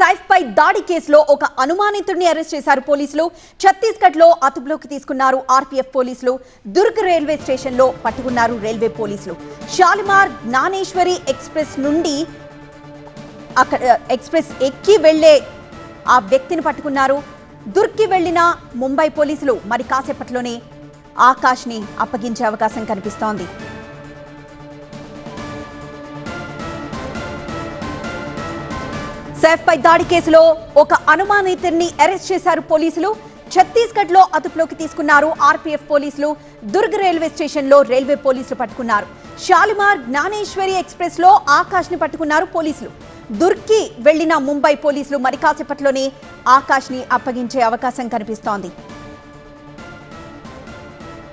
సైఫ్ పై దాడి కేసులో ఒక అనుమానితుడిని అరెస్ట్ చేశారు పోలీసులు. ఛత్తీస్గఢ్ లో అదుపులోకి తీసుకున్నారు ఆర్పీఎఫ్ పోలీసులు. దుర్గ్ రైల్వే స్టేషన్ లో పట్టుకున్నారు రైల్వే పోలీసులు. షాలిమార్ జ్ఞానేశ్వరి ఎక్స్ప్రెస్ నుండి అక్కడ ఎక్స్ప్రెస్ ఎక్కి వెళ్లే ఆ వ్యక్తిని పట్టుకున్నారు. దుర్గ్కి వెళ్లిన ముంబై పోలీసులు మరి కాసేపట్లోనే ఆకాష్ ని అప్పగించే అవకాశం కనిపిస్తోంది. సైఫ్ పై దాడి కేసులో ఒక అనుమానితుడిని అరెస్ట్ చేశారు పోలీసులు. ఛత్తీస్గఢ్ లో అదుపులోకి తీసుకున్నారు ఆర్పీఎఫ్ పోలీసులు. దుర్గ్ రైల్వే స్టేషన్ లో రైల్వే పోలీసులు పట్టుకున్నారు. షాలిమార్ జ్ఞానేశ్వరి ఎక్స్ప్రెస్ లో ఆకాష్ ని పట్టుకున్నారు పోలీసులు. దుర్గ్ కి వెళ్లిన ముంబై పోలీసులు మరి కాసేపట్లోనే ఆకాష్ ని అప్పగించే అవకాశం కనిపిస్తోంది.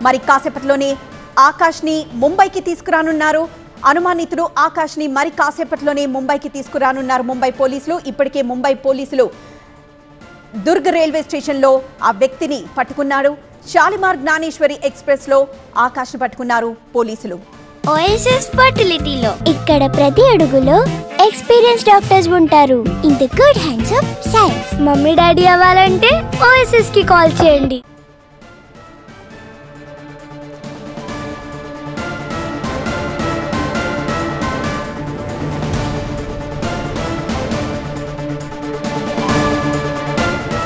మరి కాసేపట్లోనే ఆకాష్ ని ముంబైకి తీసుకురానున్నారు. అనుమానితుడు ఆకాష్ ని మరి కాసేపట్లోనే ముంబైకి తీసుకురానున్నారు ముంబై పోలీసులు. ఇప్పటికే ముంబై పోలీసులు దుర్గ్ రైల్వే స్టేషన్ లో ఆ వ్యక్తిని పట్టుకున్నారు. షాలిమార్ జ్ఞానేశ్వరి ఎక్స్ప్రెస్ లో ఆకాష్ ని పట్టుకున్నారు పోలీసులు. ఓఎస్ఎస్ ఫర్టిలిటీలో ఇక్కడ ప్రతి అడుగులో ఎక్స్పీరియన్స్ డాక్టర్స్ ఉంటారు. In the good hands of science. Mummy daddy అవ్వాలంటే ఓఎస్ఎస్ కి కాల్ చేయండి.